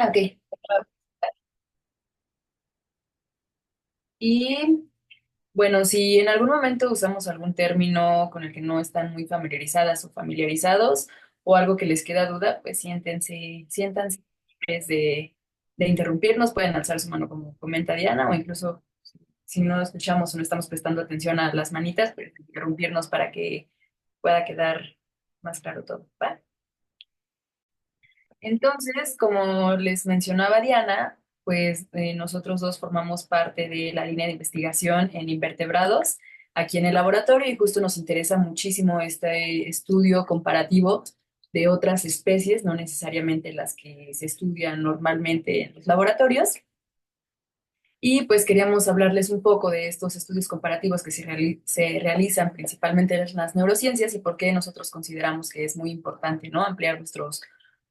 Ok. Y bueno, si en algún momento usamos algún término con el que no están muy familiarizadas o familiarizados o algo que les queda duda, pues siéntanse libres de interrumpirnos, pueden alzar su mano como comenta Diana o incluso si no escuchamos o no estamos prestando atención a las manitas, pues interrumpirnos para que pueda quedar más claro todo, ¿va? Entonces, como les mencionaba Diana, pues nosotros dos formamos parte de la línea de investigación en invertebrados aquí en el laboratorio y justo nos interesa muchísimo este estudio comparativo de otras especies, no necesariamente las que se estudian normalmente en los laboratorios. Y pues queríamos hablarles un poco de estos estudios comparativos que se realizan principalmente en las neurociencias y por qué nosotros consideramos que es muy importante, ¿no? Ampliar nuestros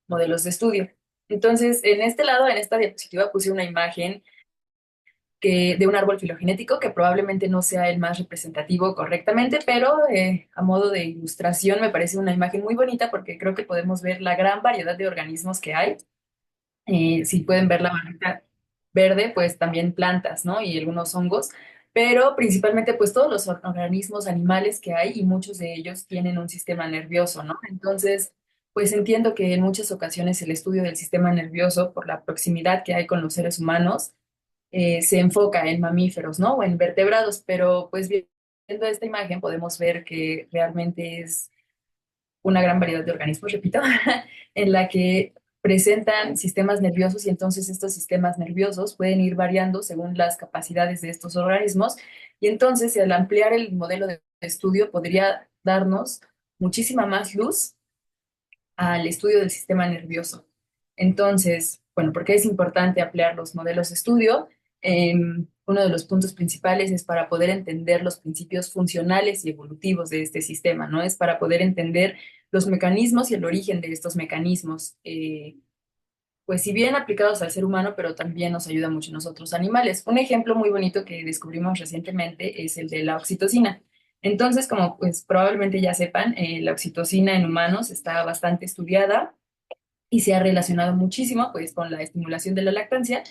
modelos de estudio. Entonces, en este lado, en esta diapositiva, puse una imagen de un árbol filogenético que probablemente no sea el más representativo correctamente, pero a modo de ilustración me parece una imagen muy bonita porque creo que podemos ver la gran variedad de organismos que hay. Si pueden ver la barrita verde, pues también plantas, ¿no? Y algunos hongos, pero principalmente pues todos los organismos animales que hay y muchos de ellos tienen un sistema nervioso, ¿no? Entonces, pues entiendo que en muchas ocasiones el estudio del sistema nervioso, por la proximidad que hay con los seres humanos, se enfoca en mamíferos, ¿no? O en vertebrados, pero pues viendo esta imagen podemos ver que realmente es una gran variedad de organismos, repito, en la que presentan sistemas nerviosos y entonces estos sistemas nerviosos pueden ir variando según las capacidades de estos organismos y entonces al ampliar el modelo de estudio podría darnos muchísima más luz al estudio del sistema nervioso. Entonces, bueno, ¿por qué es importante ampliar los modelos de estudio? Uno de los puntos principales es para poder entender los principios funcionales y evolutivos de este sistema, ¿no? Es para poder entender los mecanismos y el origen de estos mecanismos, pues si bien aplicados al ser humano, pero también nos ayuda mucho en nosotros animales. Un ejemplo muy bonito que descubrimos recientemente es el de la oxitocina. Entonces, como pues probablemente ya sepan, la oxitocina en humanos está bastante estudiada y se ha relacionado muchísimo pues con la estimulación de la lactancia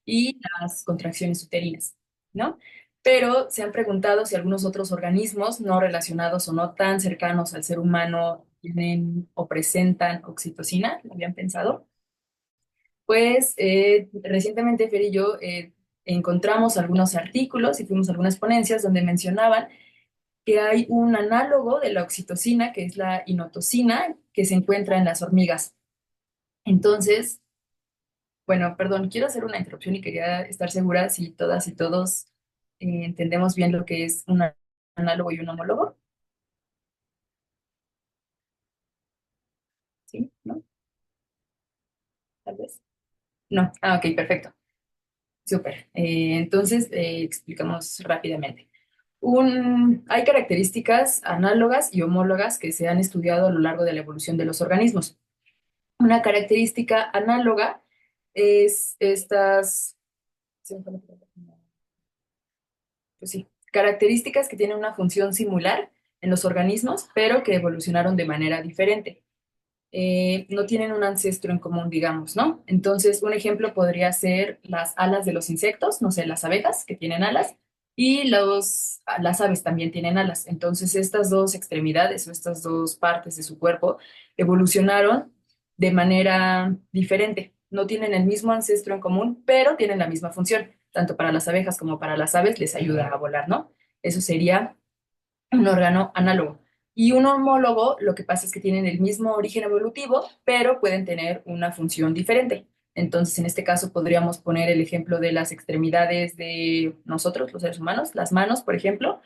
y las contracciones uterinas, ¿no? Pero se han preguntado si algunos otros organismos no relacionados o no tan cercanos al ser humano tienen o presentan oxitocina, ¿lo habían pensado? Pues recientemente Fer y yo encontramos algunos artículos y fuimos a algunas ponencias donde mencionaban que hay un análogo de la oxitocina, que es la inotocina, que se encuentra en las hormigas. Entonces, bueno, perdón, quiero hacer una interrupción y quería estar segura si todas y todos entendemos bien lo que es un análogo y un homólogo. ¿Sí? ¿No? Tal vez. No. Ah, ok, perfecto. Súper. Entonces, explicamos rápidamente. Hay características análogas y homólogas que se han estudiado a lo largo de la evolución de los organismos. Una característica análoga es estas, pues sí, características que tienen una función similar en los organismos, pero que evolucionaron de manera diferente. No tienen un ancestro en común, digamos, ¿no? Entonces, un ejemplo podría ser las alas de los insectos, no sé, las abejas que tienen alas, y las aves también tienen alas. Entonces, estas dos extremidades o estas dos partes de su cuerpo evolucionaron de manera diferente. No tienen el mismo ancestro en común, pero tienen la misma función. Tanto para las abejas como para las aves les ayuda a volar, ¿no? Eso sería un órgano análogo. Y un homólogo, lo que pasa es que tienen el mismo origen evolutivo, pero pueden tener una función diferente. Entonces, en este caso, podríamos poner el ejemplo de las extremidades de nosotros, los seres humanos, las manos, por ejemplo,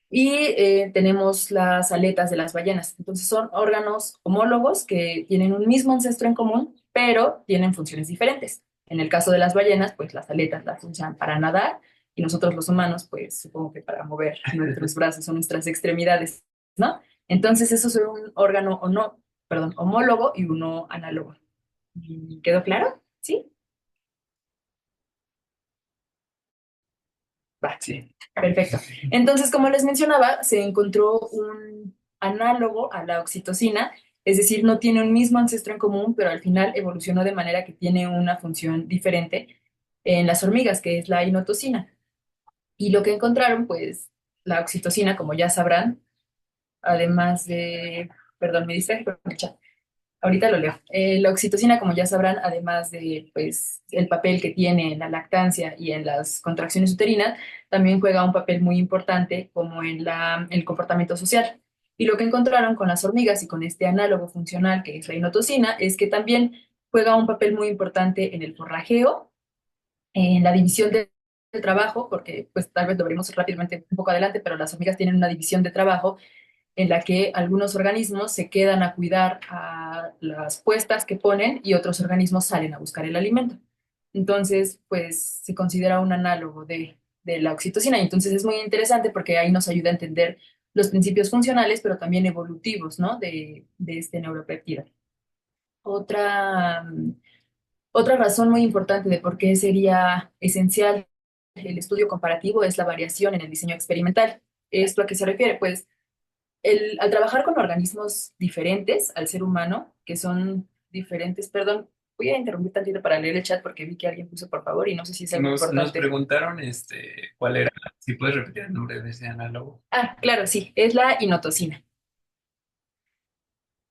y tenemos las aletas de las ballenas. Entonces, son órganos homólogos que tienen un mismo ancestro en común, pero tienen funciones diferentes. En el caso de las ballenas, pues las aletas las usan para nadar y nosotros los humanos, pues supongo que para mover nuestros brazos o nuestras extremidades, ¿no? Entonces, eso es un órgano o no, perdón, homólogo y uno análogo. ¿Quedó claro? ¿Sí? Va. Sí. Perfecto. Entonces, como les mencionaba, se encontró un análogo a la oxitocina Es decir, no tiene un mismo ancestro en común, pero al final evolucionó de manera que tiene una función diferente en las hormigas, que es la inotocina. Y lo que encontraron, pues, la oxitocina, como ya sabrán, además de, perdón, me distraje con el chat. Ahorita lo leo. La oxitocina, como ya sabrán, además de pues, el papel que tiene en la lactancia y en las contracciones uterinas, también juega un papel muy importante como en el comportamiento social. Y lo que encontraron con las hormigas y con este análogo funcional que es la inotocina es que también juega un papel muy importante en el forrajeo, en la división del trabajo, porque pues tal vez lo veremos rápidamente un poco adelante, pero las hormigas tienen una división de trabajo en la que algunos organismos se quedan a cuidar a las puestas que ponen y otros organismos salen a buscar el alimento. Entonces, pues se considera un análogo de la oxitocina y entonces es muy interesante porque ahí nos ayuda a entender los principios funcionales, pero también evolutivos, ¿no? De este neuropéptido. Otra, otra razón muy importante de por qué sería esencial el estudio comparativo es la variación en el diseño experimental. ¿Esto a qué se refiere? Pues al trabajar con organismos diferentes al ser humano, que son diferentes, perdón, voy a interrumpir tantito para leer el chat porque vi que alguien puso por favor y no sé si es algo Nos importante. preguntaron cuál era, si puedes repetir el nombre de ese análogo. Ah, claro, sí, es la inotocina.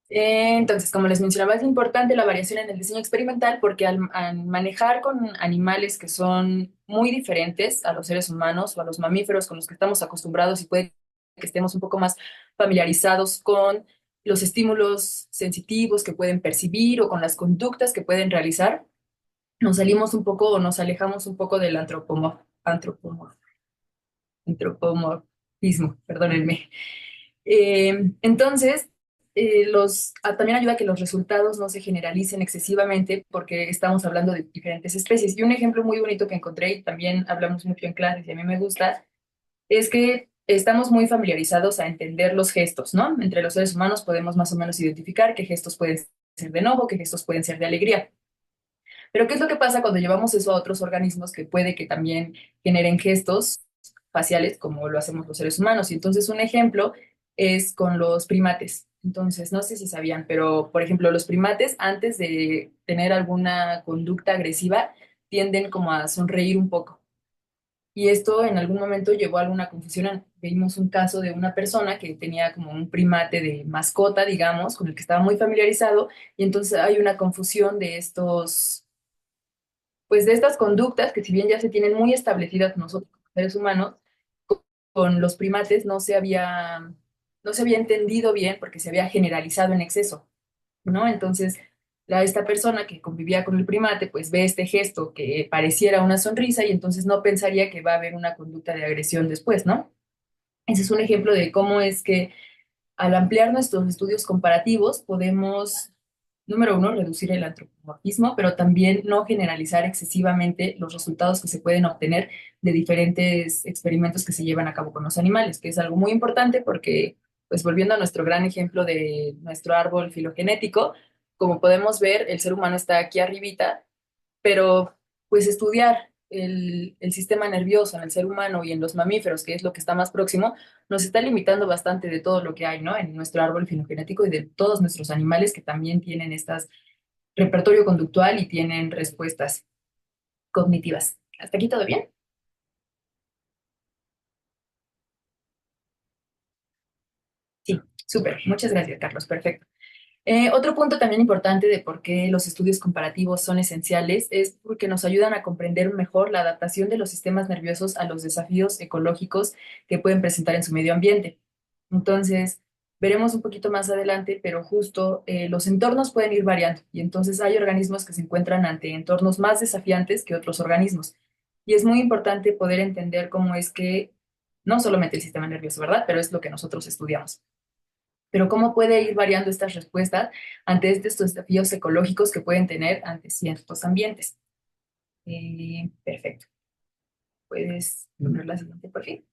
Entonces, como les mencionaba, es importante la variación en el diseño experimental porque al manejar con animales que son muy diferentes a los seres humanos o a los mamíferos con los que estamos acostumbrados y puede que estemos un poco más familiarizados con los estímulos sensitivos que pueden percibir o con las conductas que pueden realizar, nos salimos un poco o nos alejamos un poco del antropomorfismo, perdónenme. Entonces, también ayuda a que los resultados no se generalicen excesivamente porque estamos hablando de diferentes especies. Y un ejemplo muy bonito que encontré, y también hablamos mucho en clases y a mí me gusta, es que estamos muy familiarizados a entender los gestos, ¿no? Entre los seres humanos podemos más o menos identificar qué gestos pueden ser de enojo, qué gestos pueden ser de alegría. Pero ¿qué es lo que pasa cuando llevamos eso a otros organismos que puede que también generen gestos faciales como lo hacemos los seres humanos? Y entonces un ejemplo es con los primates. Entonces, no sé si sabían, pero por ejemplo, los primates antes de tener alguna conducta agresiva tienden como a sonreír un poco. Y esto en algún momento llevó a alguna confusión. Vimos un caso de una persona que tenía como un primate de mascota, digamos, con el que estaba muy familiarizado, y entonces hay una confusión de estos pues de estas conductas que si bien ya se tienen muy establecidas nosotros como seres humanos, con los primates no se había entendido bien porque se había generalizado en exceso, ¿no? Entonces, esta persona que convivía con el primate, pues ve este gesto que pareciera una sonrisa y entonces no pensaría que va a haber una conducta de agresión después, ¿no? Ese es un ejemplo de cómo es que al ampliar nuestros estudios comparativos, podemos, número uno, reducir el antropomorfismo, pero también no generalizar excesivamente los resultados que se pueden obtener de diferentes experimentos que se llevan a cabo con los animales, que es algo muy importante porque, pues volviendo a nuestro gran ejemplo de nuestro árbol filogenético, como podemos ver, el ser humano está aquí arribita, pero pues estudiar el sistema nervioso en el ser humano y en los mamíferos, que es lo que está más próximo, nos está limitando bastante de todo lo que hay, ¿no? En nuestro árbol filogenético y de todos nuestros animales que también tienen estas repertorio conductual y tienen respuestas cognitivas. ¿Hasta aquí todo bien? Sí, súper. Muchas gracias, Carlos. Perfecto. Otro punto también importante de por qué los estudios comparativos son esenciales es porque nos ayudan a comprender mejor la adaptación de los sistemas nerviosos a los desafíos ecológicos que pueden presentar en su medio ambiente. Entonces, veremos un poquito más adelante, pero justo los entornos pueden ir variando y entonces hay organismos que se encuentran ante entornos más desafiantes que otros organismos. Y es muy importante poder entender cómo es que, no solamente el sistema nervioso, ¿verdad? Pero es lo que nosotros estudiamos, pero cómo puede ir variando estas respuestas ante estos desafíos ecológicos que pueden tener ante ciertos ambientes. Perfecto. Puedes poner la siguiente, por fin.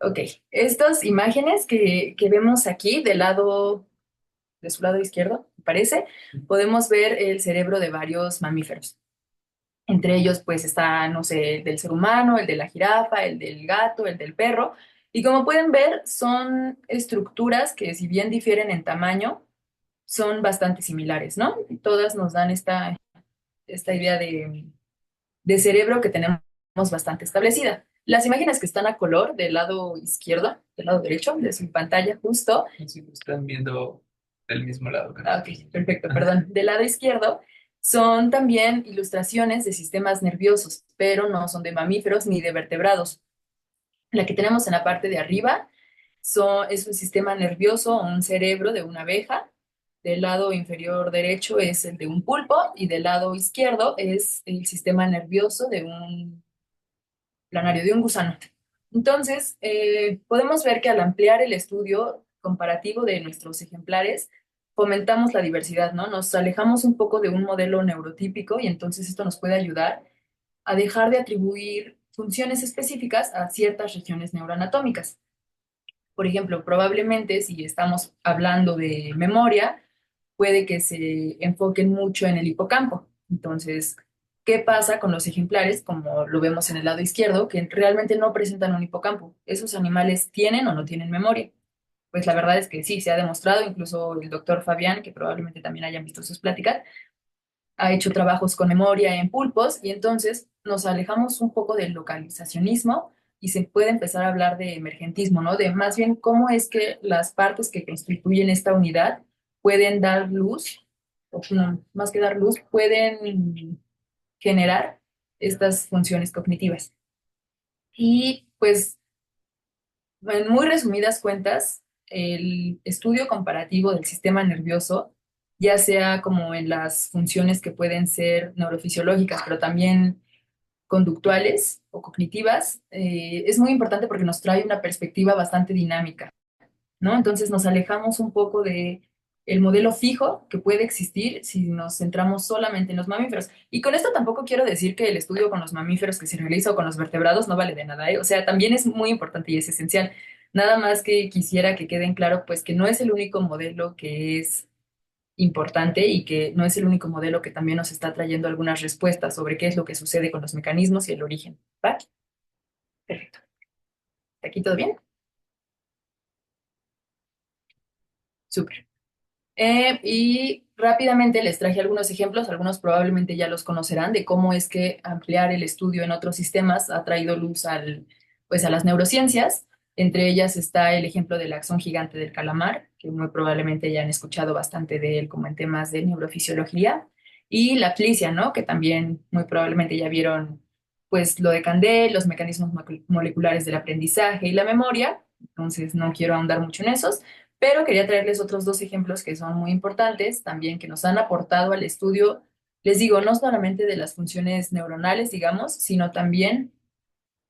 Ok, estas imágenes que vemos aquí de su lado izquierdo, me parece, podemos ver el cerebro de varios mamíferos. Entre ellos, pues está, no sé, el del ser humano, el de la jirafa, el del gato, el del perro. Y como pueden ver, son estructuras que si bien difieren en tamaño, son bastante similares, ¿no? Todas nos dan esta idea de cerebro que tenemos bastante establecida. Las imágenes que están a color del lado izquierdo, del lado derecho de su pantalla justo. Si están viendo del mismo lado que Ah, nosotros. ok, perfecto, perdón. Del lado izquierdo son también ilustraciones de sistemas nerviosos, pero no son de mamíferos ni de vertebrados. La que tenemos en la parte de arriba es un sistema nervioso o un cerebro de una abeja. Del lado inferior derecho es el de un pulpo y del lado izquierdo es el sistema nervioso de un planario, de un gusano. Entonces, podemos ver que al ampliar el estudio comparativo de nuestros ejemplares, fomentamos la diversidad, ¿no? Nos alejamos un poco de un modelo neurotípico y entonces esto nos puede ayudar a dejar de atribuir funciones específicas a ciertas regiones neuroanatómicas. Por ejemplo, probablemente si estamos hablando de memoria, puede que se enfoquen mucho en el hipocampo. Entonces, ¿qué pasa con los ejemplares, como lo vemos en el lado izquierdo, que realmente no presentan un hipocampo? ¿Esos animales tienen o no tienen memoria? Pues la verdad es que sí, se ha demostrado, incluso el doctor Fabián, que probablemente también hayan visto sus pláticas, ha hecho trabajos con memoria en pulpos y entonces nos alejamos un poco del localizacionismo y se puede empezar a hablar de emergentismo, ¿no? De más bien cómo es que las partes que constituyen esta unidad pueden dar luz, o no, más que dar luz, pueden generar estas funciones cognitivas. Y pues, en muy resumidas cuentas, el estudio comparativo del sistema nervioso, ya sea como en las funciones que pueden ser neurofisiológicas, pero también conductuales o cognitivas, es muy importante porque nos trae una perspectiva bastante dinámica, ¿no? Entonces nos alejamos un poco de el modelo fijo que puede existir si nos centramos solamente en los mamíferos. Y con esto tampoco quiero decir que el estudio con los mamíferos que se realiza o con los vertebrados no vale de nada, ¿eh? O sea, también es muy importante y es esencial. Nada más que quisiera que queden claro, pues que no es el único modelo que es importante y que no es el único modelo que también nos está trayendo algunas respuestas sobre qué es lo que sucede con los mecanismos y el origen. ¿Va? Perfecto. ¿Aquí todo bien? Súper. Y rápidamente les traje algunos ejemplos, algunos probablemente ya los conocerán, de cómo es que ampliar el estudio en otros sistemas ha traído luz pues a las neurociencias. Entre ellas está el ejemplo del axón gigante del calamar, que muy probablemente ya han escuchado bastante de él como en temas de neurofisiología, y la flicia, ¿no? Que también muy probablemente ya vieron pues lo de Candel, los mecanismos moleculares del aprendizaje y la memoria. Entonces no quiero ahondar mucho en esos, pero quería traerles otros dos ejemplos que son muy importantes también, que nos han aportado al estudio, les digo, no solamente de las funciones neuronales, digamos, sino también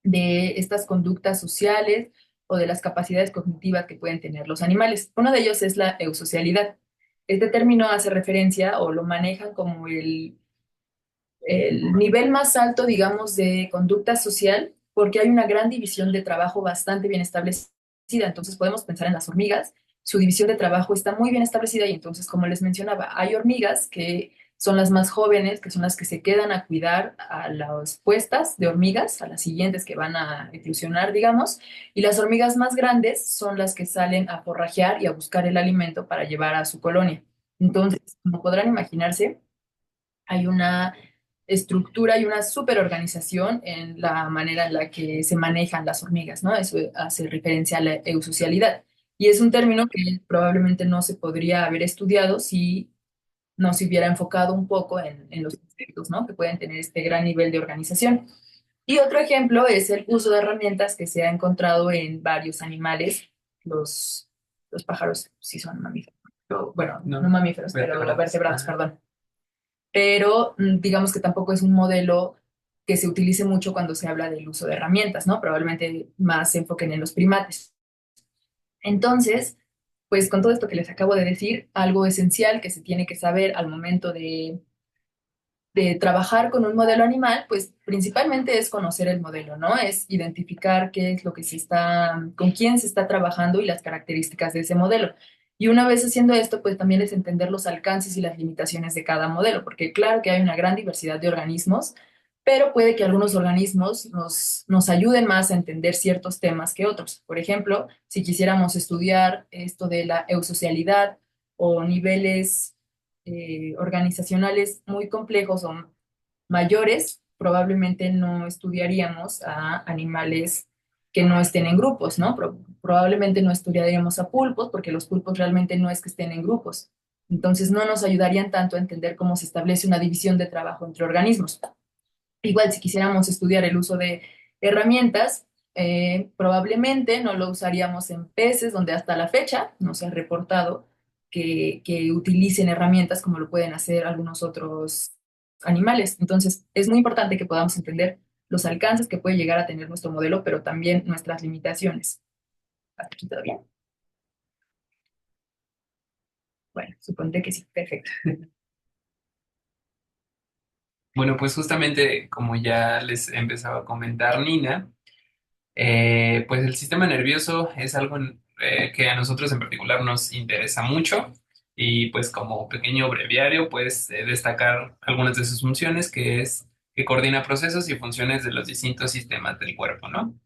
de estas conductas sociales o de las capacidades cognitivas que pueden tener los animales. Uno de ellos es la eusocialidad. Este término hace referencia o lo manejan como el nivel más alto, digamos, de conducta social, porque hay una gran división de trabajo bastante bien establecida. Entonces podemos pensar en las hormigas, su división de trabajo está muy bien establecida y entonces, como les mencionaba, hay hormigas que son las más jóvenes, que son las que se quedan a cuidar a las puestas de hormigas, a las siguientes que van a eclosionar, digamos, y las hormigas más grandes son las que salen a forrajear y a buscar el alimento para llevar a su colonia. Entonces, como podrán imaginarse, hay una estructura y una superorganización en la manera en la que se manejan las hormigas, ¿no? Eso hace referencia a la eusocialidad. Y es un término que probablemente no se podría haber estudiado si no se hubiera enfocado un poco en los insectos, ¿no? Que pueden tener este gran nivel de organización. Y otro ejemplo es el uso de herramientas que se ha encontrado en varios animales. Los pájaros sí son mamíferos. Bueno, no No, mamíferos, pero vertebrados. vertebrados, Ajá. perdón, pero digamos que tampoco es un modelo que se utilice mucho cuando se habla del uso de herramientas, ¿no? Probablemente más se enfoquen en los primates. Entonces, pues con todo esto que les acabo de decir, algo esencial que se tiene que saber al momento de trabajar con un modelo animal, pues principalmente es conocer el modelo, ¿no? Es identificar qué es lo que se está, con quién se está trabajando y las características de ese modelo. Y una vez haciendo esto, pues también es entender los alcances y las limitaciones de cada modelo, porque claro que hay una gran diversidad de organismos, pero puede que algunos organismos nos ayuden más a entender ciertos temas que otros. Por ejemplo, si quisiéramos estudiar esto de la eusocialidad o niveles organizacionales muy complejos o mayores, probablemente no estudiaríamos a animales que no estén en grupos, ¿no? Probablemente no estudiaríamos a pulpos porque los pulpos realmente no es que estén en grupos. Entonces no nos ayudarían tanto a entender cómo se establece una división de trabajo entre organismos. Igual, si quisiéramos estudiar el uso de herramientas, probablemente no lo usaríamos en peces, donde hasta la fecha no se ha reportado que utilicen herramientas como lo pueden hacer algunos otros animales. Entonces, es muy importante que podamos entender los alcances que puede llegar a tener nuestro modelo, pero también nuestras limitaciones. ¿Hasta aquí todo bien? Bueno, supondré que sí. Perfecto. Bueno, pues justamente como ya les empezaba a comentar Nina, pues el sistema nervioso es algo que a nosotros en particular nos interesa mucho y pues como pequeño breviario pues destacar algunas de sus funciones que es que coordina procesos y funciones de los distintos sistemas del cuerpo, ¿no?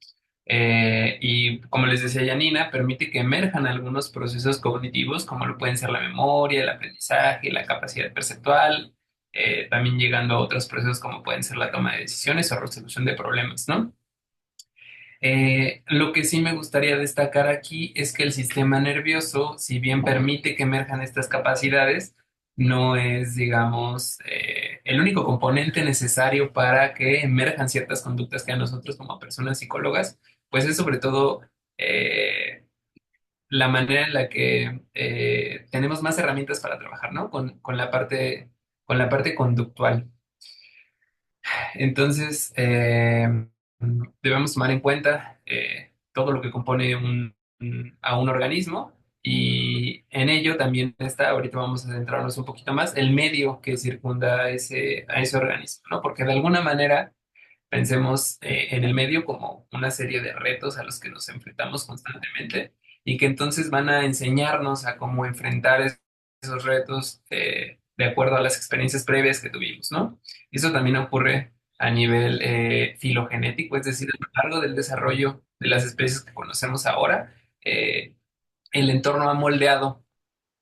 Y como les decía Janina, permite que emerjan algunos procesos cognitivos como lo pueden ser la memoria, el aprendizaje, la capacidad perceptual, también llegando a otros procesos como pueden ser la toma de decisiones o resolución de problemas, ¿no? Lo que sí me gustaría destacar aquí es que el sistema nervioso, si bien permite que emerjan estas capacidades, no es, digamos, el único componente necesario para que emerjan ciertas conductas que a nosotros como personas psicólogas, pues es sobre todo la manera en la que tenemos más herramientas para trabajar, ¿no? Con la parte conductual. Entonces, debemos tomar en cuenta todo lo que compone a un organismo y en ello también está, ahorita vamos a centrarnos un poquito más, el medio que circunda a ese organismo, ¿no? Porque de alguna manera pensemos en el medio como una serie de retos a los que nos enfrentamos constantemente y que entonces van a enseñarnos a cómo enfrentar esos retos de acuerdo a las experiencias previas que tuvimos, ¿no? Y eso también ocurre a nivel filogenético, es decir, a lo largo del desarrollo de las especies que conocemos ahora, eh, el entorno ha moldeado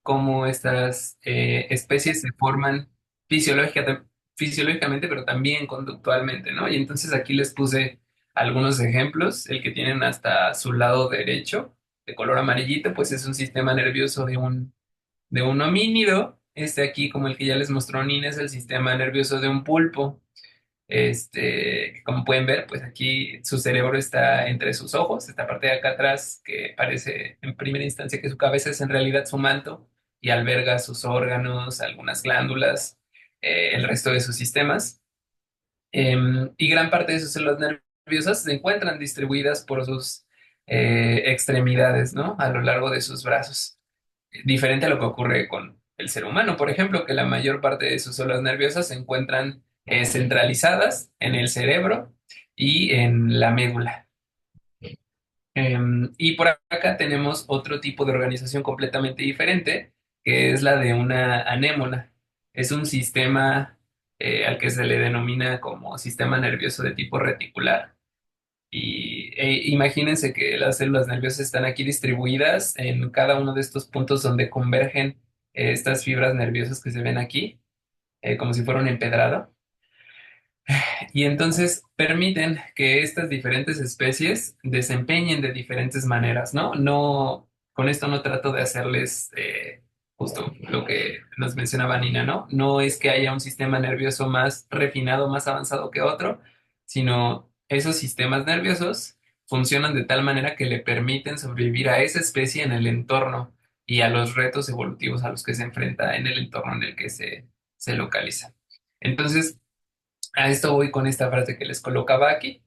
cómo estas especies se forman fisiológicamente, pero también conductualmente, ¿no? Y entonces aquí les puse algunos ejemplos. El que tienen hasta su lado derecho, de color amarillito, pues es un sistema nervioso de un homínido. Este aquí, como el que ya les mostró Nina, es el sistema nervioso de un pulpo. Como pueden ver, pues aquí su cerebro está entre sus ojos, esta parte de acá atrás que parece en primera instancia que su cabeza es en realidad su manto y alberga sus órganos, algunas glándulas, el resto de sus sistemas. Y gran parte de sus células nerviosas se encuentran distribuidas por sus extremidades, ¿no? A lo largo de sus brazos. Diferente a lo que ocurre con el ser humano, por ejemplo, que la mayor parte de sus células nerviosas se encuentran centralizadas en el cerebro y en la médula. Y por acá tenemos otro tipo de organización completamente diferente, que es la de una anémona. Es un sistema al que se le denomina como sistema nervioso de tipo reticular. Imagínense que las células nerviosas están aquí distribuidas en cada uno de estos puntos donde convergen estas fibras nerviosas que se ven aquí, como si fuera un empedrado. Y entonces permiten que estas diferentes especies desempeñen de diferentes maneras, ¿no? No, con esto no trato de hacerles justo lo que nos mencionaba Nina, ¿no? No es que haya un sistema nervioso más refinado, más avanzado que otro, sino esos sistemas nerviosos funcionan de tal manera que le permiten sobrevivir a esa especie en el entorno y a los retos evolutivos a los que se enfrenta en el entorno en el que se localiza. Entonces, a esto voy con esta frase que les colocaba aquí.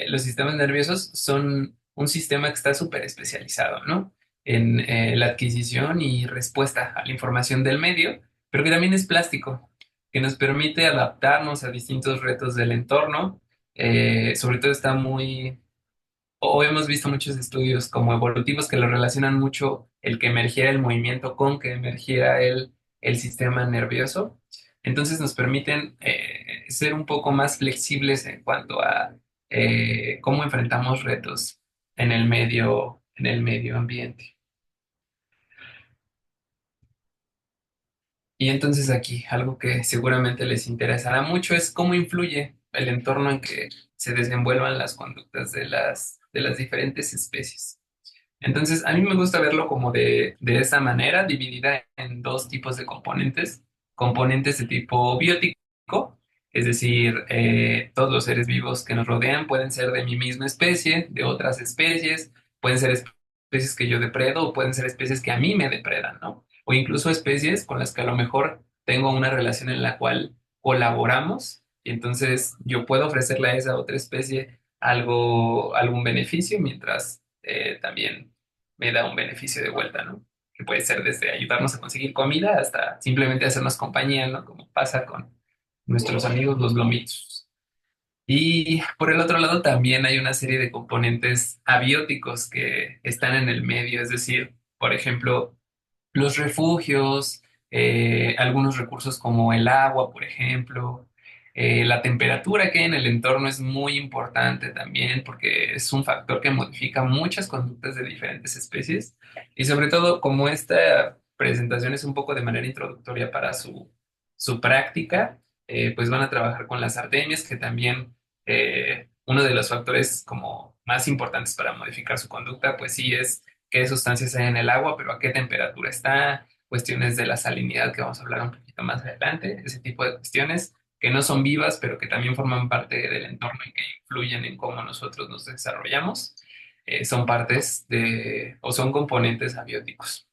Los sistemas nerviosos son un sistema que está súper especializado, ¿no? En la adquisición y respuesta a la información del medio, pero que también es plástico, que nos permite adaptarnos a distintos retos del entorno. Sobre todo está muy o hemos visto muchos estudios como evolutivos que lo relacionan mucho el que emergiera el movimiento con que emergiera el sistema nervioso. Entonces nos permiten ser un poco más flexibles en cuanto a cómo enfrentamos retos en el medio ambiente. Y entonces aquí, algo que seguramente les interesará mucho es cómo influye el entorno en que se desenvuelvan las conductas de las diferentes especies. Entonces, a mí me gusta verlo como de esa manera, dividida en dos tipos de componentes. Componentes de tipo biótico, es decir, todos los seres vivos que nos rodean pueden ser de mi misma especie, de otras especies, pueden ser especies que yo depredo o pueden ser especies que a mí me depredan, ¿no? O incluso especies con las que a lo mejor tengo una relación en la cual colaboramos y entonces yo puedo ofrecerle a esa otra especie algún beneficio mientras también me da un beneficio de vuelta, ¿no? Que puede ser desde ayudarnos a conseguir comida hasta simplemente hacernos compañía, ¿no? Como pasa con nuestros amigos los lomitos. Y por el otro lado también hay una serie de componentes abióticos que están en el medio, es decir, por ejemplo, los refugios, algunos recursos como el agua, por ejemplo, la temperatura que hay en el entorno es muy importante también porque es un factor que modifica muchas conductas de diferentes especies y sobre todo como esta presentación es un poco de manera introductoria para su práctica, pues van a trabajar con las artemias que también uno de los factores como más importantes para modificar su conducta, pues sí es qué sustancias hay en el agua, pero a qué temperatura está, cuestiones de la salinidad que vamos a hablar un poquito más adelante, ese tipo de cuestiones que no son vivas, pero que también forman parte del entorno y que influyen en cómo nosotros nos desarrollamos, son partes de o son componentes abióticos.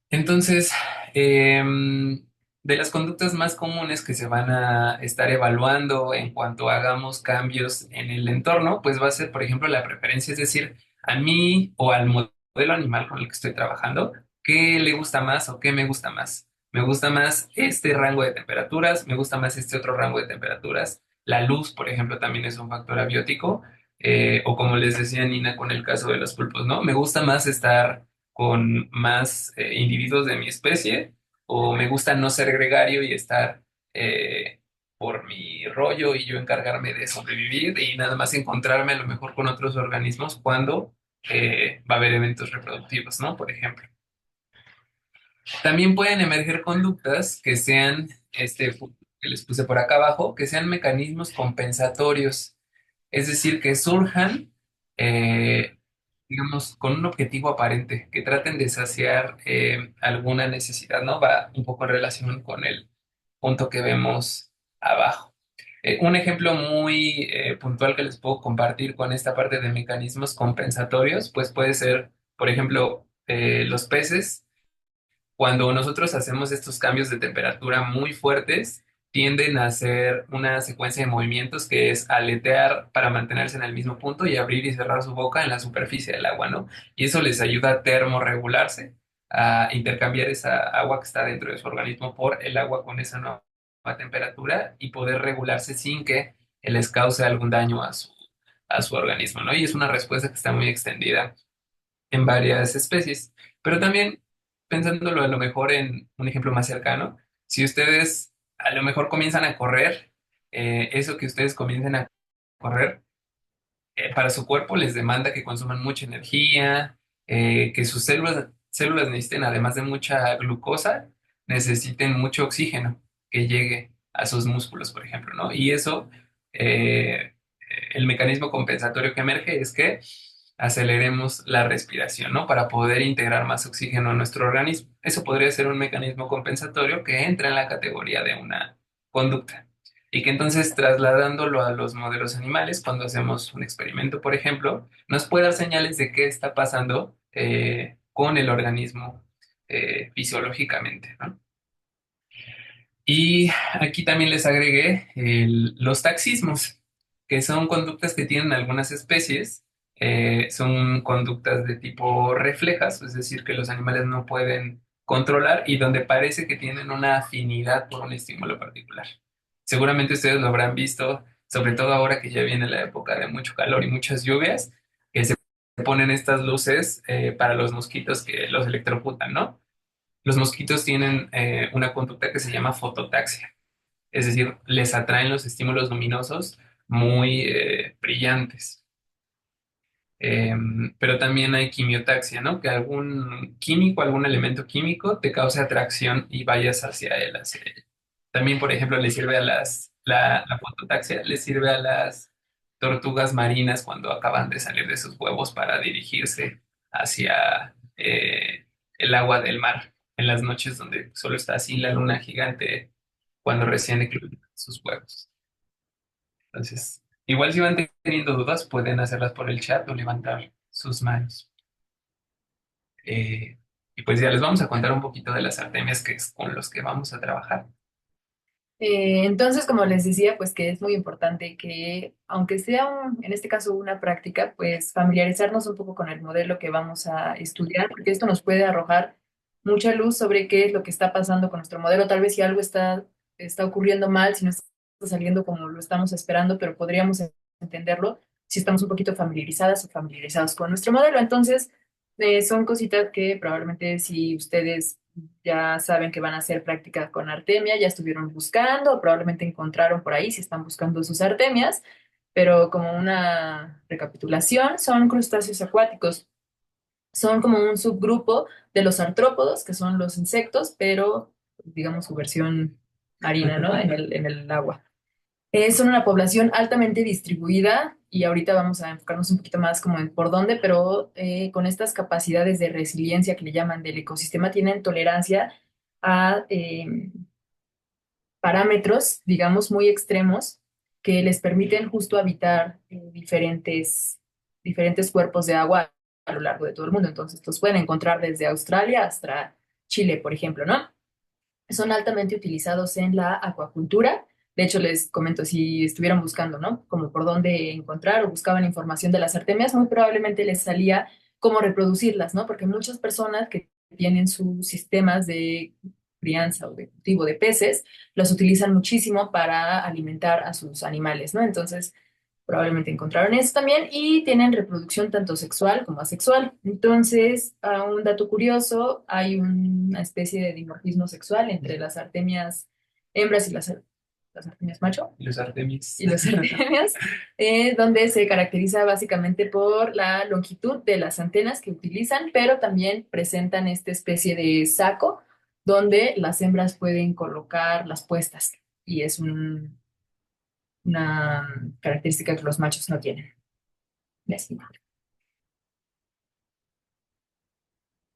Entonces, de las conductas más comunes que se van a estar evaluando en cuanto hagamos cambios en el entorno, pues va a ser, por ejemplo, la preferencia, es decir, a mí o al modelo animal con el que estoy trabajando, ¿qué le gusta más o qué me gusta más? Me gusta más este rango de temperaturas, me gusta más este otro rango de temperaturas. La luz, por ejemplo, también es un factor abiótico, o como les decía Nina con el caso de los pulpos, ¿no? Me gusta más estar con más individuos de mi especie, o me gusta no ser gregario y estar por mi rollo y yo encargarme de sobrevivir y nada más encontrarme a lo mejor con otros organismos cuando va a haber eventos reproductivos, ¿no? Por ejemplo. También pueden emerger conductas que sean, que les puse por acá abajo, que sean mecanismos compensatorios, es decir, que surjan, eh, digamos, con un objetivo aparente, que traten de saciar alguna necesidad, ¿no? Va un poco en relación con el punto que vemos abajo. Un ejemplo muy puntual que les puedo compartir con esta parte de mecanismos compensatorios, pues puede ser, por ejemplo, los peces cuando nosotros hacemos estos cambios de temperatura muy fuertes, tienden a hacer una secuencia de movimientos que es aletear para mantenerse en el mismo punto y abrir y cerrar su boca en la superficie del agua, ¿no? Y eso les ayuda a termorregularse, a intercambiar esa agua que está dentro de su organismo por el agua con esa nueva temperatura y poder regularse sin que les cause algún daño a su organismo, ¿no? Y es una respuesta que está muy extendida en varias especies. Pero también pensándolo a lo mejor en un ejemplo más cercano, si ustedes a lo mejor comienzan a correr, eso que ustedes comiencen a correr, para su cuerpo les demanda que consuman mucha energía, que sus células necesiten, además de mucha glucosa, necesiten mucho oxígeno que llegue a sus músculos, por ejemplo, ¿no? Y eso, el mecanismo compensatorio que emerge es que aceleremos la respiración, ¿no? Para poder integrar más oxígeno a nuestro organismo. Eso podría ser un mecanismo compensatorio que entra en la categoría de una conducta. Y que entonces trasladándolo a los modelos animales, cuando hacemos un experimento, por ejemplo, nos puede dar señales de qué está pasando con el organismo fisiológicamente, ¿no? Y aquí también les agregué los taxismos, que son conductas que tienen algunas especies, son conductas de tipo reflejas, es decir, que los animales no pueden controlar y donde parece que tienen una afinidad por un estímulo particular. Seguramente ustedes lo habrán visto, sobre todo ahora que ya viene la época de mucho calor y muchas lluvias, que se ponen estas luces para los mosquitos que los electrocutan, ¿no? Los mosquitos tienen una conducta que se llama fototaxia, es decir, les atraen los estímulos luminosos muy brillantes. Eh, pero también hay quimiotaxia, ¿no? Que algún químico, algún elemento químico te cause atracción y vayas hacia él, hacia él. También, por ejemplo, le sirve a la fototaxia le sirve a las tortugas marinas cuando acaban de salir de sus huevos para dirigirse hacia el agua del mar en las noches donde solo está así la luna gigante cuando recién eclosionan sus huevos. Entonces, igual si van teniendo dudas, pueden hacerlas por el chat o levantar sus manos. Eh, y pues ya les vamos a contar un poquito de las artemias que es con los que vamos a trabajar. Entonces, como les decía, pues que es muy importante que, aunque sea en este caso una práctica, pues familiarizarnos un poco con el modelo que vamos a estudiar, porque esto nos puede arrojar mucha luz sobre qué es lo que está pasando con nuestro modelo. Tal vez si algo está ocurriendo mal, si no está saliendo como lo estamos esperando, pero podríamos entenderlo si estamos un poquito familiarizadas o familiarizados con nuestro modelo. Entonces, son cositas que probablemente si ustedes ya saben que van a hacer práctica con artemia, ya estuvieron buscando, o probablemente encontraron por ahí si están buscando sus artemias, pero como una recapitulación, son crustáceos acuáticos. Son como un subgrupo de los artrópodos, que son los insectos, pero digamos su versión marina, ¿no? En el agua. Son una población altamente distribuida y ahorita vamos a enfocarnos un poquito más como en por dónde, pero con estas capacidades de resiliencia que le llaman del ecosistema, tienen tolerancia a parámetros, digamos, muy extremos que les permiten justo habitar diferentes cuerpos de agua a lo largo de todo el mundo. Entonces, los pueden encontrar desde Australia hasta Chile, por ejemplo, ¿no? Son altamente utilizados en la acuacultura. De hecho, les comento, si estuvieran buscando, ¿no? Como por dónde encontrar o buscaban información de las artemias, muy probablemente les salía cómo reproducirlas, ¿no? Porque muchas personas que tienen sus sistemas de crianza o de cultivo de peces, los utilizan muchísimo para alimentar a sus animales, ¿no? Entonces, probablemente encontraron eso también y tienen reproducción tanto sexual como asexual. Entonces, un dato curioso, hay una especie de dimorfismo sexual entre las artemias hembras y las artemias macho Y los artemis. y las artemias, donde se caracteriza básicamente por la longitud de las antenas que utilizan, pero también presentan esta especie de saco donde las hembras pueden colocar las puestas y es una característica que los machos no tienen. Así.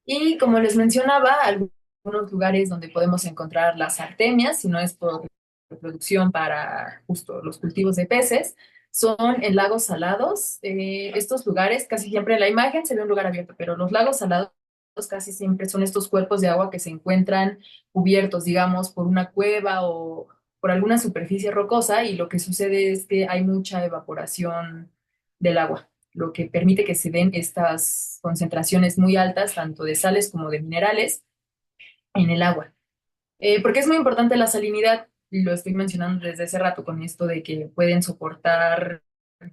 Y como les mencionaba, algunos lugares donde podemos encontrar las artemias, si no es por reproducción para justo los cultivos de peces, son en lagos salados. Estos lugares, casi siempre en la imagen se ve un lugar abierto, pero los lagos salados casi siempre son estos cuerpos de agua que se encuentran cubiertos, digamos, por una cueva o por alguna superficie rocosa y lo que sucede es que hay mucha evaporación del agua, lo que permite que se den estas concentraciones muy altas, tanto de sales como de minerales, en el agua. Porque es muy importante la salinidad, y lo estoy mencionando desde hace rato con esto de que pueden soportar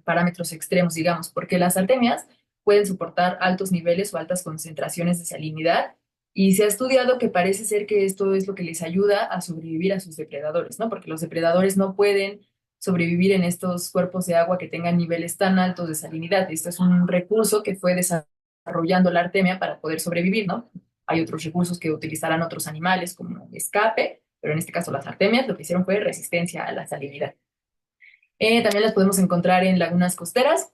parámetros extremos, digamos, porque las artemias pueden soportar altos niveles o altas concentraciones de salinidad. Y se ha estudiado que parece ser que esto es lo que les ayuda a sobrevivir a sus depredadores, ¿no? Porque los depredadores no pueden sobrevivir en estos cuerpos de agua que tengan niveles tan altos de salinidad. Esto es un recurso que fue desarrollando la artemia para poder sobrevivir, ¿no? Hay otros recursos que utilizarán otros animales como escape, pero en este caso las artemias lo que hicieron fue resistencia a la salinidad. También las podemos encontrar en lagunas costeras,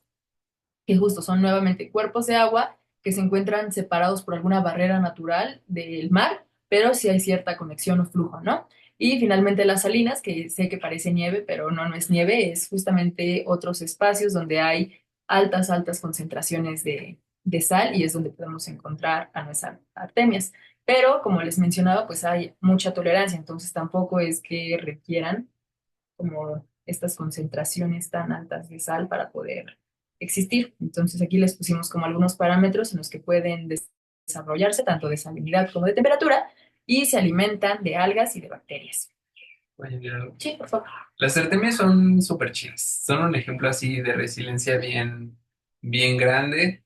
que justo son nuevamente cuerpos de agua que se encuentran separados por alguna barrera natural del mar, pero sí hay cierta conexión o flujo, ¿no? Y finalmente las salinas, que sé que parece nieve, pero no es nieve, es justamente otros espacios donde hay altas concentraciones de sal y es donde podemos encontrar a nuestras artemias. Pero como les mencionaba, pues hay mucha tolerancia, entonces tampoco es que requieran como estas concentraciones tan altas de sal para poder existir. Entonces aquí les pusimos como algunos parámetros en los que pueden desarrollarse tanto de salinidad como de temperatura y se alimentan de algas y de bacterias. Oye, mira, Sí, por favor. las artemias son súper chidas. Son un ejemplo así de resiliencia bien, bien grande.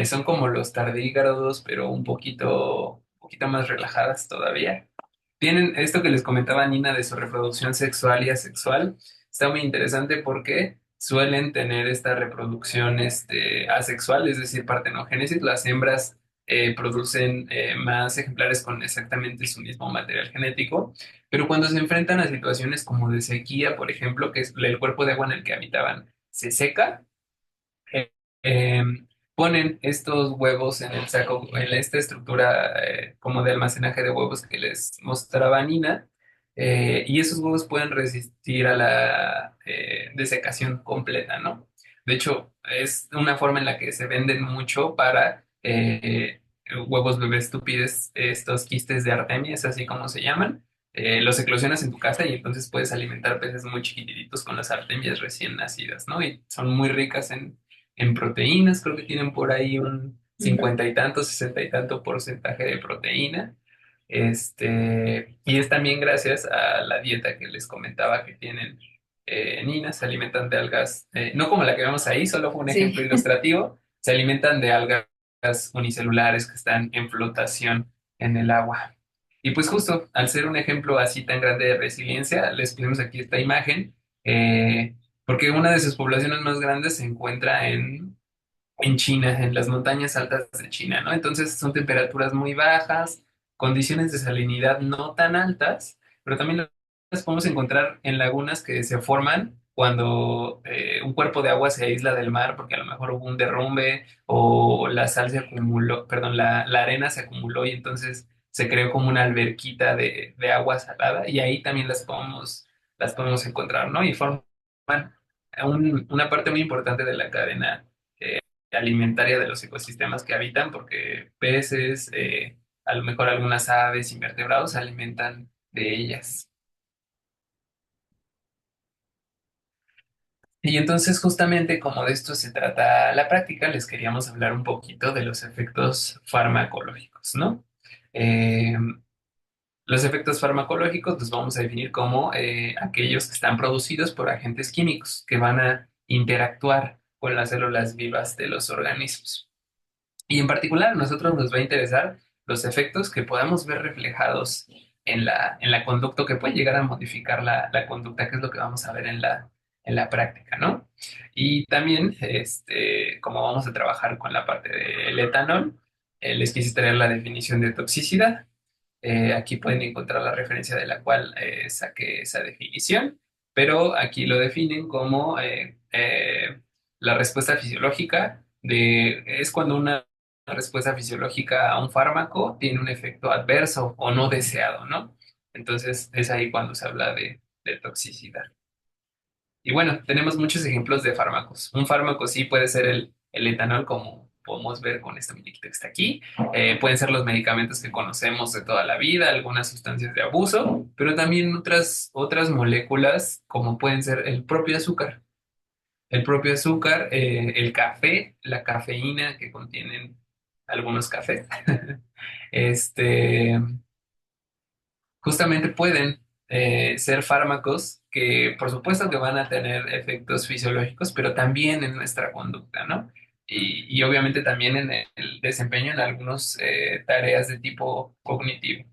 Son como los tardígrados, pero un poquito más relajadas todavía. Tienen esto que les comentaba Nina de su reproducción sexual y asexual. Está muy interesante porque suelen tener esta reproducción asexual, es decir, partenogénesis. Las hembras producen más ejemplares con exactamente su mismo material genético, pero cuando se enfrentan a situaciones como de sequía, por ejemplo, que es el cuerpo de agua en el que habitaban se seca, eh, eh, ponen estos huevos en el saco, en esta estructura como de almacenaje de huevos que les mostraba Nina, y esos huevos pueden resistir a la desecación completa, ¿no? De hecho, es una forma en la que se venden mucho para huevos bebés estúpidos, estos quistes de Artemia, es así como se llaman. Los eclosionas en tu casa y entonces puedes alimentar peces muy chiquititos con las artemias recién nacidas, ¿no? Y son muy ricas en proteínas, creo que tienen por ahí un Ujú. 50 y tanto, 60 y tanto porcentaje de proteína. Y es también gracias a la dieta que les comentaba que tienen Nina, se alimentan de algas, no como la que vemos ahí, solo fue un ejemplo Sí. ilustrativo, se alimentan de algas unicelulares que están en flotación en el agua. Y pues justo, al ser un ejemplo así tan grande de resiliencia, les ponemos aquí esta imagen. Porque una de sus poblaciones más grandes se encuentra en China, en las montañas altas de China, ¿no? Entonces son temperaturas muy bajas, condiciones de salinidad no tan altas, pero también las podemos encontrar en lagunas que se forman cuando un cuerpo de agua se aísla del mar porque a lo mejor hubo un derrumbe o la sal se acumuló, perdón, la arena se acumuló y entonces se creó como una alberquita de agua salada y ahí también las podemos encontrar, ¿no? Y forman una parte muy importante de la cadena alimentaria de los ecosistemas que habitan, porque peces, a lo mejor algunas aves, invertebrados se alimentan de ellas. Y entonces, justamente como de esto se trata la práctica, les queríamos hablar un poquito de los efectos farmacológicos, ¿no? Eh, los efectos farmacológicos los vamos a definir como aquellos que están producidos por agentes químicos que van a interactuar con las células vivas de los organismos. Y en particular a nosotros nos va a interesar los efectos que podamos ver reflejados en la conducta, que puede llegar a modificar la conducta, que es lo que vamos a ver en la práctica, ¿no? Y también, como vamos a trabajar con la parte del etanol, les quise traer la definición de toxicidad. Aquí pueden encontrar la referencia de la cual saqué esa definición, pero aquí lo definen como la respuesta fisiológica es cuando una respuesta fisiológica a un fármaco tiene un efecto adverso o no deseado, ¿no? Entonces es ahí cuando se habla de toxicidad. Y bueno, tenemos muchos ejemplos de fármacos. Un fármaco sí puede ser el etanol, como podemos ver con este muñequito que está aquí. Pueden ser los medicamentos que conocemos de toda la vida, algunas sustancias de abuso, pero también otras moléculas, como pueden ser el propio azúcar. El propio azúcar, el café, la cafeína que contienen algunos cafés. Este, justamente pueden ser fármacos que por supuesto que van a tener efectos fisiológicos, pero también en nuestra conducta, ¿no? Y obviamente también en el desempeño en algunas tareas de tipo cognitivo.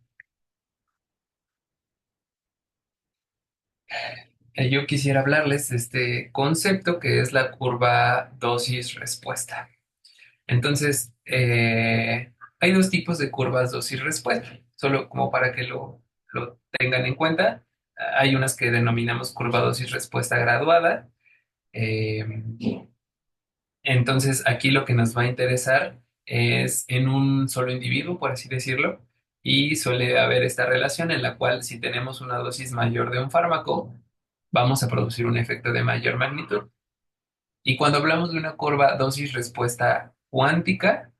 Yo quisiera hablarles de este concepto que es la curva dosis-respuesta. Entonces, hay dos tipos de curvas dosis-respuesta, solo como para que lo tengan en cuenta. Hay unas que denominamos curva dosis-respuesta graduada. eh, entonces, aquí lo que nos va a interesar es en un solo individuo, por así decirlo, y suele haber esta relación en la cual si tenemos una dosis mayor de un fármaco, vamos a producir un efecto de mayor magnitud. Y cuando hablamos de una curva dosis-respuesta cuántica,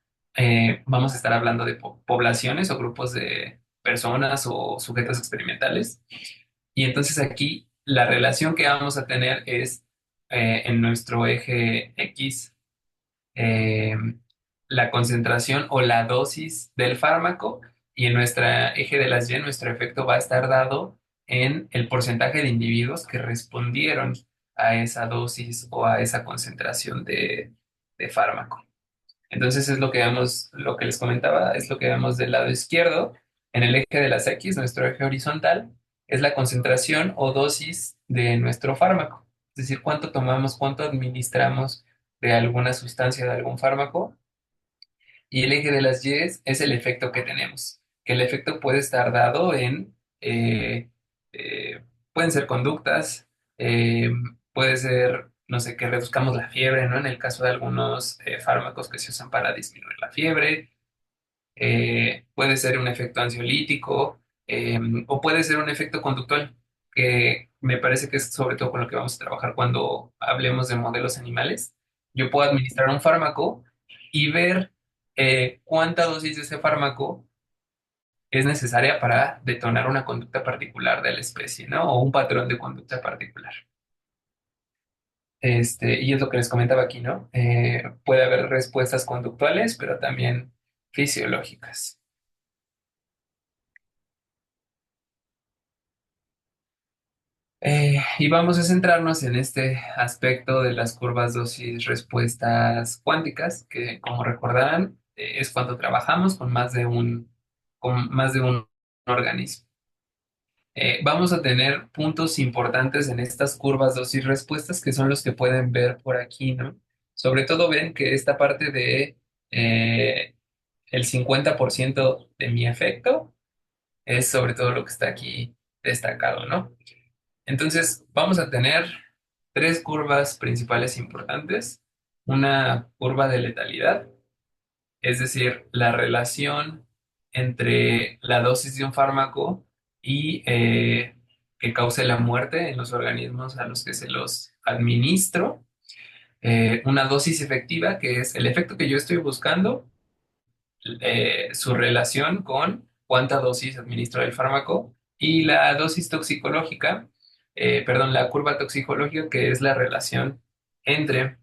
vamos a estar hablando de poblaciones o grupos de personas o sujetos experimentales. Y entonces aquí la relación que vamos a tener es en nuestro eje X, eh, la concentración o la dosis del fármaco, y en nuestro eje de las Y, nuestro efecto va a estar dado en el porcentaje de individuos que respondieron a esa dosis o a esa concentración de fármaco. Entonces es lo que vemos, lo que les comentaba, es lo que vemos del lado izquierdo. En el eje de las X, nuestro eje horizontal, es la concentración o dosis de nuestro fármaco. es decir, cuánto tomamos, cuánto administramos de alguna sustancia, de algún fármaco, y el eje de las Y es el efecto que tenemos, que el efecto puede estar dado en, pueden ser conductas, eh, puede ser, no sé, que reduzcamos la fiebre, ¿no? En el caso de algunos fármacos que se usan para disminuir la fiebre, puede ser un efecto ansiolítico, o puede ser un efecto conductual, que me parece que es sobre todo con lo que vamos a trabajar cuando hablemos de modelos animales. Yo puedo administrar un fármaco y ver cuánta dosis de ese fármaco es necesaria para detonar una conducta particular de la especie, ¿no? O un patrón de conducta particular. Y es lo que les comentaba aquí, ¿no? Puede haber respuestas conductuales, pero también fisiológicas. Y vamos a centrarnos en este aspecto de las curvas dosis-respuestas cuánticas, que como recordarán, es cuando trabajamos con más de un organismo. Vamos a tener puntos importantes en estas curvas dosis-respuestas que son los que pueden ver por aquí, ¿no? Sobre todo ven que esta parte de el 50% de mi efecto es sobre todo lo que está aquí destacado, ¿no? Entonces, vamos a tener tres curvas principales importantes. Una curva de letalidad, es decir, la relación entre la dosis de un fármaco y que cause la muerte en los organismos a los que se los administro. Una dosis efectiva, que es el efecto que yo estoy buscando, su relación con cuánta dosis administro del fármaco y la dosis toxicológica, perdón, la curva toxicológica, que es la relación entre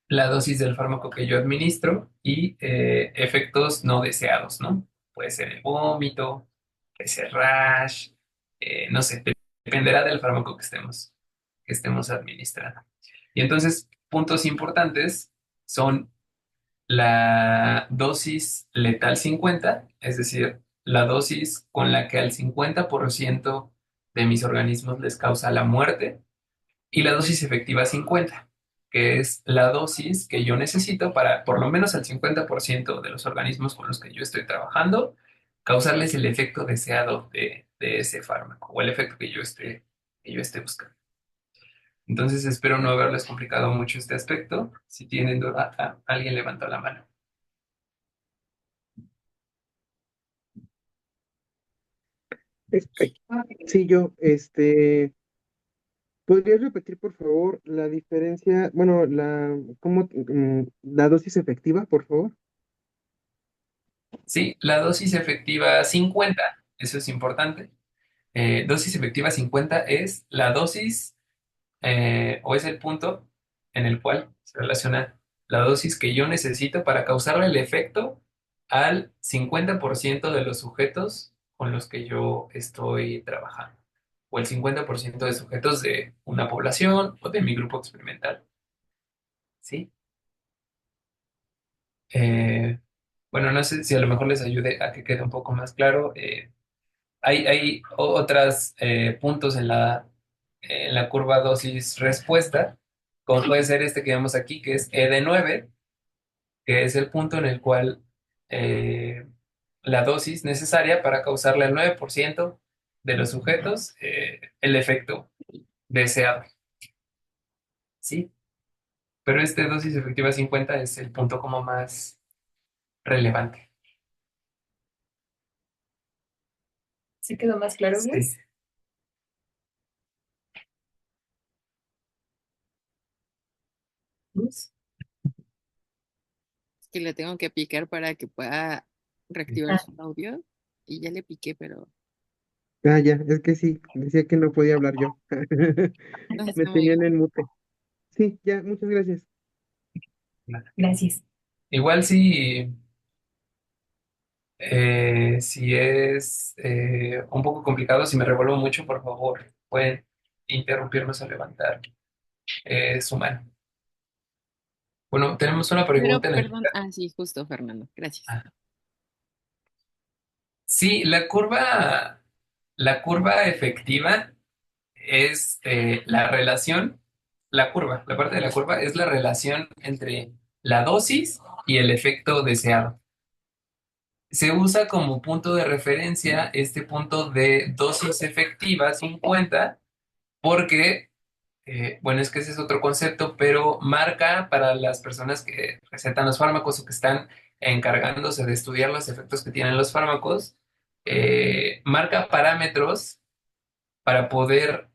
la dosis del fármaco que yo administro y efectos no deseados, ¿no? Puede ser el vómito, puede ser rash, no sé, dependerá del fármaco que estemos administrando. Y entonces, puntos importantes son la dosis letal 50, es decir, la dosis con la que al 50% de mis organismos les causa la muerte, y la dosis efectiva 50, que es la dosis que yo necesito para, por lo menos al 50% de los organismos con los que yo estoy trabajando, causarles el efecto deseado de ese fármaco o el efecto que yo esté buscando. Entonces espero no haberles complicado mucho este aspecto. Si tienen duda, alguien levantó la mano. Ay, sí, yo, ¿podrías repetir, por favor, la diferencia, bueno, la dosis efectiva, por favor? Sí, la dosis efectiva 50, eso es importante. Dosis efectiva 50 es la dosis o es el punto en el cual se relaciona la dosis que yo necesito para causarle el efecto al 50% de los sujetos con los que yo estoy trabajando, o el 50% de sujetos de una población o de mi grupo experimental. ¿Sí? Eh, bueno, no sé si a lo mejor les ayude a que quede un poco más claro. Hay otros puntos en la curva dosis-respuesta, como puede ser este que vemos aquí, que es E de 9, que es el punto en el cual eh, la dosis necesaria para causarle al 9% de los sujetos el efecto deseado. ¿Sí? Pero este dosis efectiva 50 es el punto como más relevante. ¿Sí quedó más claro, Sí. Gus? Gus. Es que le tengo que picar para que pueda reactivar Ah, su audio y ya le piqué, pero Ah, ya, es que sí, decía que no podía hablar yo. no Me está muy bien. tenían en mute. Sí, ya, muchas gracias. gracias. Igual si si es un poco complicado, si me revuelvo mucho, por favor, pueden interrumpirnos a levantar su mano. Bueno, tenemos una Pero, pregunta en el perdón, chat. sí, justo, Fernando, gracias. Ah, sí, la curva efectiva es la relación. la curva. La parte de la curva es la relación entre la dosis y el efecto deseado. Se usa como punto de referencia este punto de dosis efectiva 50 porque, bueno, es que ese es otro concepto, pero marca para las personas que recetan los fármacos o que están encargándose de estudiar los efectos que tienen los fármacos, marca parámetros para poder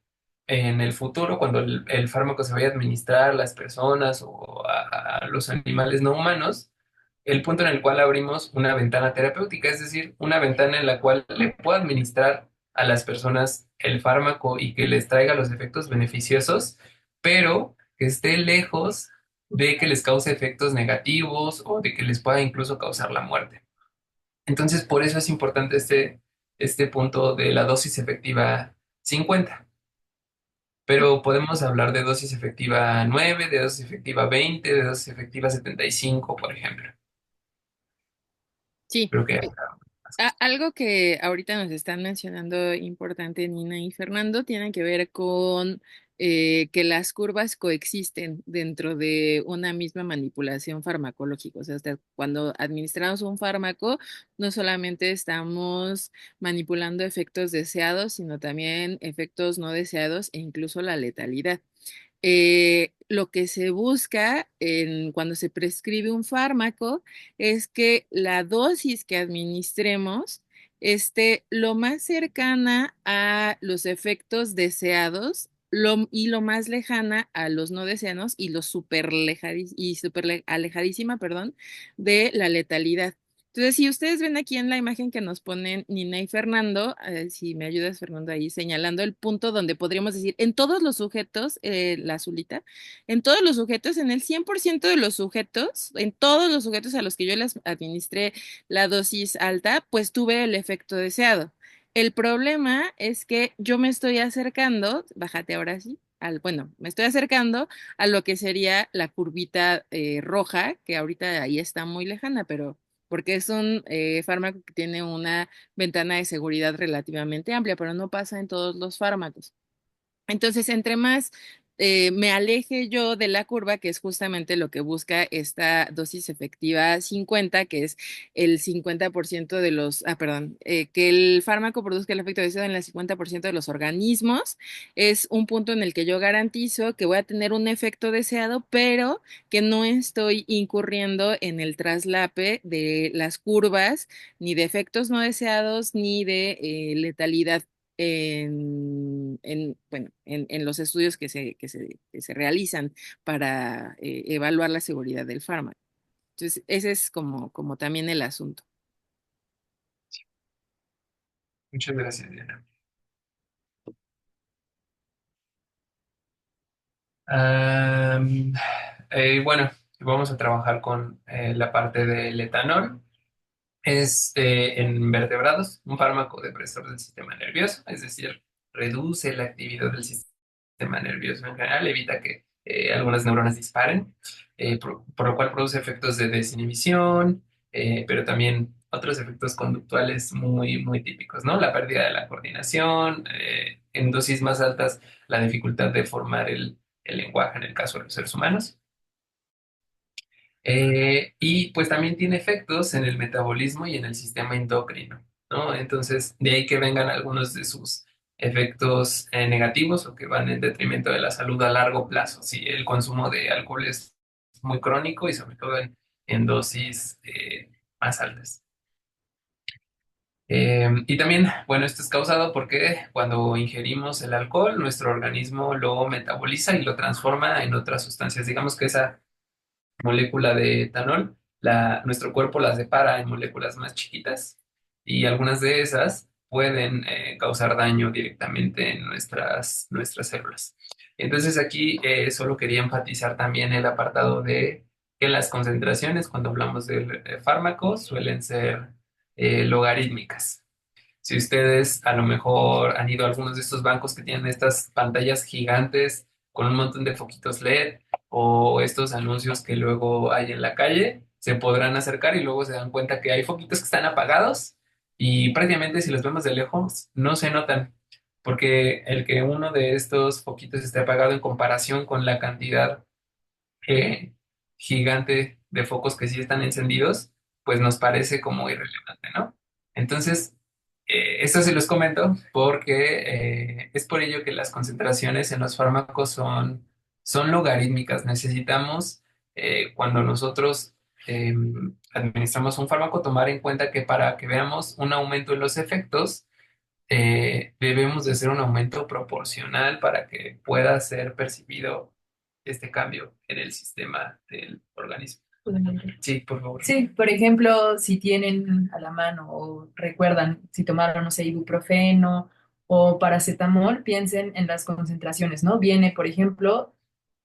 en el futuro, cuando el fármaco se vaya a administrar a las personas o a los animales no humanos, el punto en el cual abrimos una ventana terapéutica, es decir, una ventana en la cual le puedo administrar a las personas el fármaco y que les traiga los efectos beneficiosos, pero que esté lejos de que les cause efectos negativos o de que les pueda incluso causar la muerte. Entonces, por eso es importante este punto de la dosis efectiva 50. Pero podemos hablar de dosis efectiva 9, de dosis efectiva 20, de dosis efectiva 75, por ejemplo. Sí. Creo que Algo que ahorita nos están mencionando importante Nina y Fernando tiene que ver con que las curvas coexisten dentro de una misma manipulación farmacológica. O sea, cuando administramos un fármaco, no solamente estamos manipulando efectos deseados, sino también efectos no deseados e incluso la letalidad. Lo que se busca cuando se prescribe un fármaco es que la dosis que administremos esté lo más cercana a los efectos deseados y lo más lejana a los no deseados y lo alejadísima, perdón, de la letalidad. Entonces, si ustedes ven aquí en la imagen que nos ponen Nina y Fernando, si me ayudas, Fernando, ahí señalando el punto donde podríamos decir, en todos los sujetos, la azulita, en todos los sujetos, en el 100% de los sujetos, en todos los sujetos a los que yo les administré la dosis alta, pues tuve el efecto deseado. El problema es que yo me estoy acercando, bájate ahora sí. Bueno, me estoy acercando a lo que sería la curvita roja, que ahorita ahí está muy lejana, pero porque es un fármaco que tiene una ventana de seguridad relativamente amplia, pero no pasa en todos los fármacos. Entonces, entre más me aleje yo de la curva, que es justamente lo que busca esta dosis efectiva 50, que es el 50% de perdón, que el fármaco produzca el efecto deseado en el 50% de los organismos, es un punto en el que yo garantizo que voy a tener un efecto deseado, pero que no estoy incurriendo en el traslape de las curvas, ni de efectos no deseados, ni de letalidad bueno, en los estudios que se realizan para evaluar la seguridad del fármaco. Entonces, ese es como también el asunto. muchas gracias, Diana. Am, bueno, vamos a trabajar con la parte del etanol. Es en vertebrados, un fármaco depresor del sistema nervioso, es decir, reduce la actividad del sistema nervioso en general, evita que algunas neuronas disparen, por lo cual produce efectos de desinhibición, pero también otros efectos conductuales muy, muy típicos, ¿no? La pérdida de la coordinación, en dosis más altas, la dificultad de formar el lenguaje en el caso de los seres humanos. Y pues también tiene efectos en el metabolismo y en el sistema endocrino, ¿no? Entonces, de ahí que vengan algunos de sus efectos negativos o que van en detrimento de la salud a largo plazo. Si el consumo de alcohol es muy crónico y sobre todo en dosis más altas. Y también, bueno, esto es causado porque cuando ingerimos el alcohol, nuestro organismo lo metaboliza y lo transforma en otras sustancias. Digamos que esa molécula de etanol, nuestro cuerpo la separa en moléculas más chiquitas y algunas de esas pueden causar daño directamente en nuestras células. Entonces aquí solo quería enfatizar también el apartado de que las concentraciones cuando hablamos de fármacos suelen ser logarítmicas. Si ustedes a lo mejor han ido a algunos de estos bancos que tienen estas pantallas gigantes con un montón de foquitos LED o estos anuncios que luego hay en la calle, se podrán acercar y luego se dan cuenta que hay foquitos que están apagados y prácticamente si los vemos de lejos no se notan. porque el que uno de estos foquitos esté apagado en comparación con la cantidad eh, gigante de focos que sí están encendidos, pues nos parece como irrelevante, ¿no? Entonces, esto se los comento porque es por ello que las concentraciones en los fármacos son logarítmicas. Necesitamos, cuando nosotros administramos un fármaco, tomar en cuenta que para que veamos un aumento en los efectos, debemos de hacer un aumento proporcional para que pueda ser percibido este cambio en el sistema del organismo. Sí, por favor. Sí, por ejemplo, si tienen a la mano o recuerdan si tomaron, no sé, ibuprofeno o paracetamol, piensen en las concentraciones, ¿no? Viene, por ejemplo,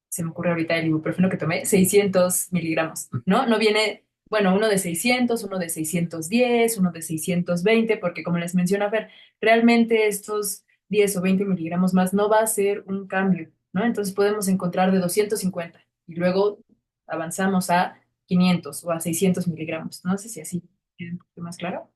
se me ocurre ahorita el ibuprofeno que tomé, 600 miligramos, ¿no? No viene, bueno, uno de 600, uno de 610, uno de 620, porque como les menciona Fer, realmente estos 10 o 20 miligramos más no va a ser un cambio, ¿no? Entonces podemos encontrar de 250 y luego avanzamos a 500 o a 600 miligramos. No sé si así es un poquito más claro.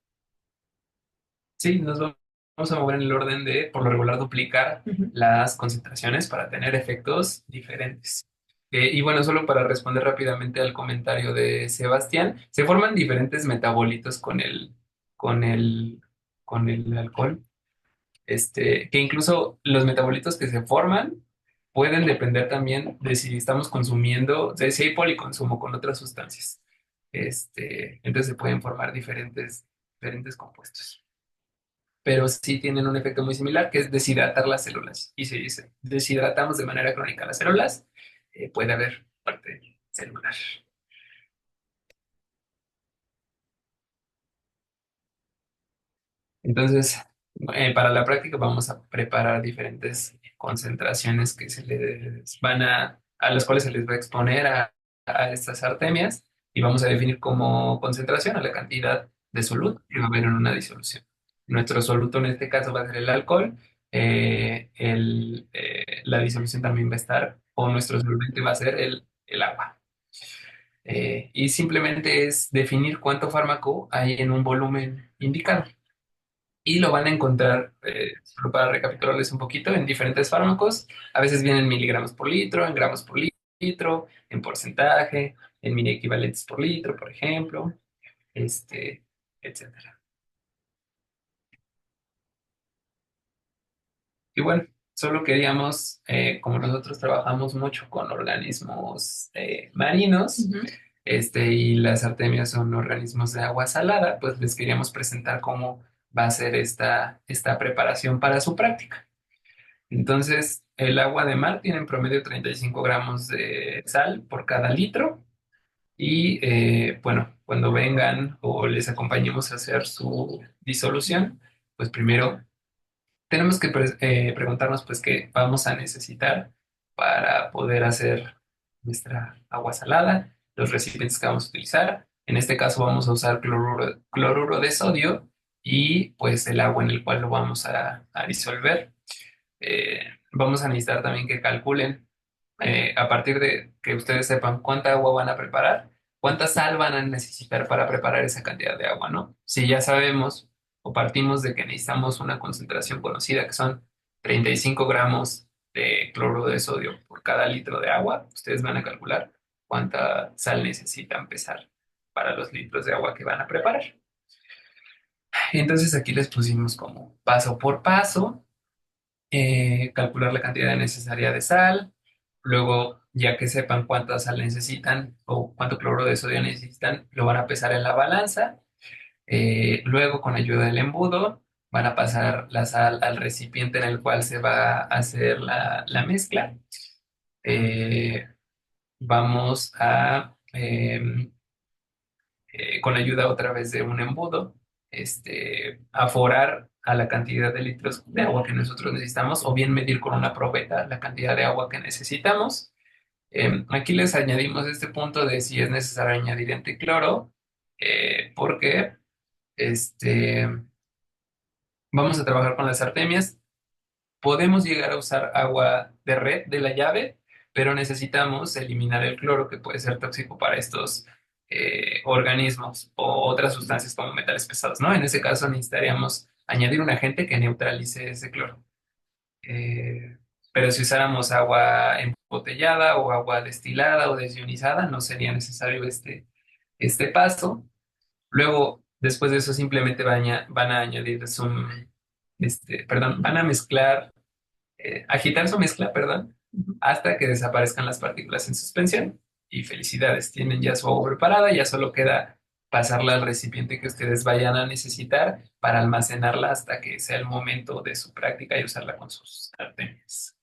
Sí, vamos a mover en el orden de, por lo regular, duplicar Ujú. las concentraciones para tener efectos diferentes. Y bueno, solo para responder rápidamente al comentario de Sebastián, se forman diferentes metabolitos con el, con el alcohol. Que incluso los metabolitos que se forman pueden depender también de si estamos consumiendo, de si hay policonsumo con otras sustancias. Entonces se pueden formar diferentes compuestos. Pero sí tienen un efecto muy similar, que es deshidratar las células. Y si deshidratamos de manera crónica las células, puede haber parte celular. Entonces, para la práctica vamos a preparar diferentes concentraciones que a las cuales se les va a exponer a estas artemias y vamos a definir como concentración a la cantidad de soluto que va a haber en una disolución. Nuestro soluto en este caso va a ser el alcohol, la disolución también va a estar, o nuestro solvente va a ser el agua. Y simplemente es definir cuánto fármaco hay en un volumen indicado y lo van a encontrar, solo para recapitularles un poquito, en diferentes fármacos. A veces vienen miligramos por litro, en gramos por litro, en porcentaje, en mini equivalentes por litro, por ejemplo, este, etcétera. Y bueno, solo queríamos, como nosotros trabajamos mucho con organismos marinos, Ujú. y las artemias son organismos de agua salada, pues les queríamos presentar cómo va a ser esta preparación para su práctica. Entonces, el agua de mar tiene en promedio 35 gramos de sal por cada litro. Y bueno, cuando vengan o les acompañemos a hacer su disolución, pues primero tenemos que preguntarnos pues qué vamos a necesitar para poder hacer nuestra agua salada, los recipientes que vamos a utilizar. En este caso vamos a usar cloruro de sodio y pues el agua en el cual lo vamos a disolver. Vamos a necesitar también que calculen, a partir de que ustedes sepan cuánta agua van a preparar, cuánta sal van a necesitar para preparar esa cantidad de agua, ¿no? Si ya sabemos o partimos de que necesitamos una concentración conocida, que son 35 gramos de cloruro de sodio por cada litro de agua, ustedes van a calcular cuánta sal necesitan pesar para los litros de agua que van a preparar. Entonces aquí les pusimos como paso por paso, calcular la cantidad necesaria de sal, luego ya que sepan cuánta sal necesitan o cuánto cloruro de sodio necesitan, lo van a pesar en la balanza, luego con ayuda del embudo van a pasar la sal al recipiente en el cual se va a hacer la mezcla. Eh, Vamos con ayuda otra vez de un embudo, aforar a la cantidad de litros de agua que nosotros necesitamos, o bien medir con una probeta la cantidad de agua que necesitamos. Aquí les añadimos este punto de si es necesario añadir anticloro, porque este, vamos a trabajar con las artemias. Podemos llegar a usar agua de red de la llave, pero necesitamos eliminar el cloro que puede ser tóxico para estos organismos o otras sustancias como metales pesados, ¿no? En ese caso necesitaríamos añadir un agente que neutralice ese cloro. Eh, pero si usáramos agua embotellada o agua destilada o desionizada, no sería necesario este paso. Luego, después de eso, simplemente van a añadir van a mezclar, agitar su mezcla, perdón, hasta que desaparezcan las partículas en suspensión. Y felicidades, tienen ya su agua preparada, ya solo queda pasarla al recipiente que ustedes vayan a necesitar para almacenarla hasta que sea el momento de su práctica y usarla con sus sartenes.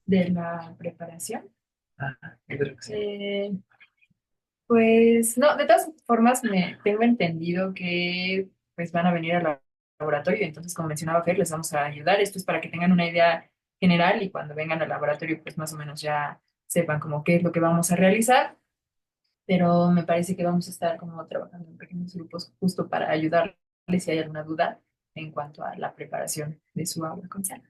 De la preparación. Yo creo que sí. Pues no, de todas formas me tengo entendido que pues van a venir al laboratorio, entonces como mencionaba Fer, les vamos a ayudar. Esto es para que tengan una idea general y cuando vengan al laboratorio pues más o menos ya sepan como qué es lo que vamos a realizar, pero me parece que vamos a estar como trabajando en pequeños grupos justo para ayudarles si hay alguna duda en cuanto a la preparación de su agua con sal.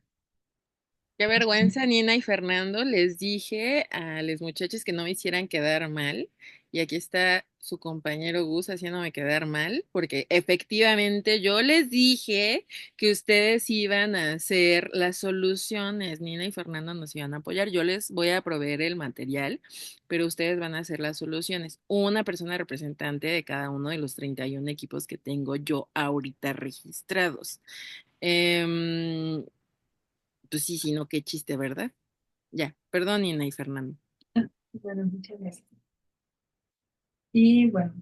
Qué vergüenza, Nina y Fernando. Les dije a los muchachos que no me hicieran quedar mal. Y aquí está su compañero Gus haciéndome quedar mal, porque efectivamente yo les dije que ustedes iban a hacer las soluciones. Nina y Fernando nos iban a apoyar. Yo les voy a proveer el material, pero ustedes van a hacer las soluciones. Una persona representante de cada uno de los 31 equipos que tengo yo ahorita registrados. Em, pues sí, sí, no, qué chiste, ¿verdad? Ya, perdón, Ina y Fernando. Bueno, muchas gracias. Y bueno,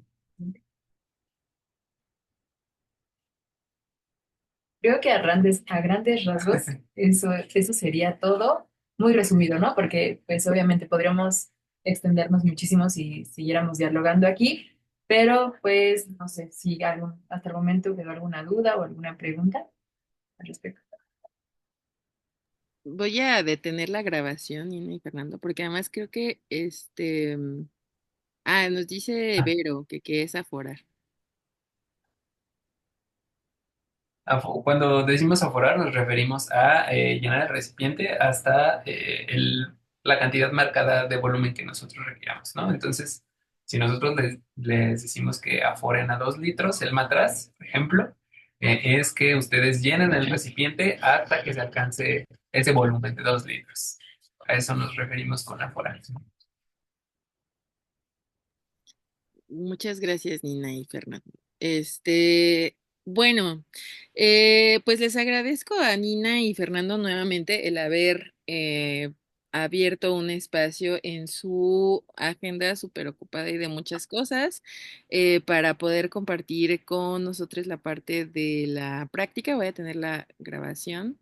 creo que a grandes rasgos eso sería todo, muy resumido, ¿no? Porque pues obviamente podríamos extendernos muchísimo si siguiéramos dialogando aquí, pero pues no sé si hasta el momento quedó alguna duda o alguna pregunta al respecto. Voy a detener la grabación, Ina y Fernando, porque además creo que nos dice Vero que qué es aforar. Cuando decimos aforar, nos referimos a llenar el recipiente hasta la cantidad marcada de volumen que nosotros requiramos, ¿no? Entonces, si nosotros les decimos que aforen a 2 litros el matraz, por ejemplo, es que ustedes llenen el recipiente hasta que se alcance ese volumen de 2 litros. A eso nos referimos con aforar. Muchas gracias, Nina y Fernando. Bueno, pues les agradezco a Nina y Fernando nuevamente el haber abierto un espacio en su agenda súper ocupada y de muchas cosas para poder compartir con nosotros la parte de la práctica. Voy a tener la grabación.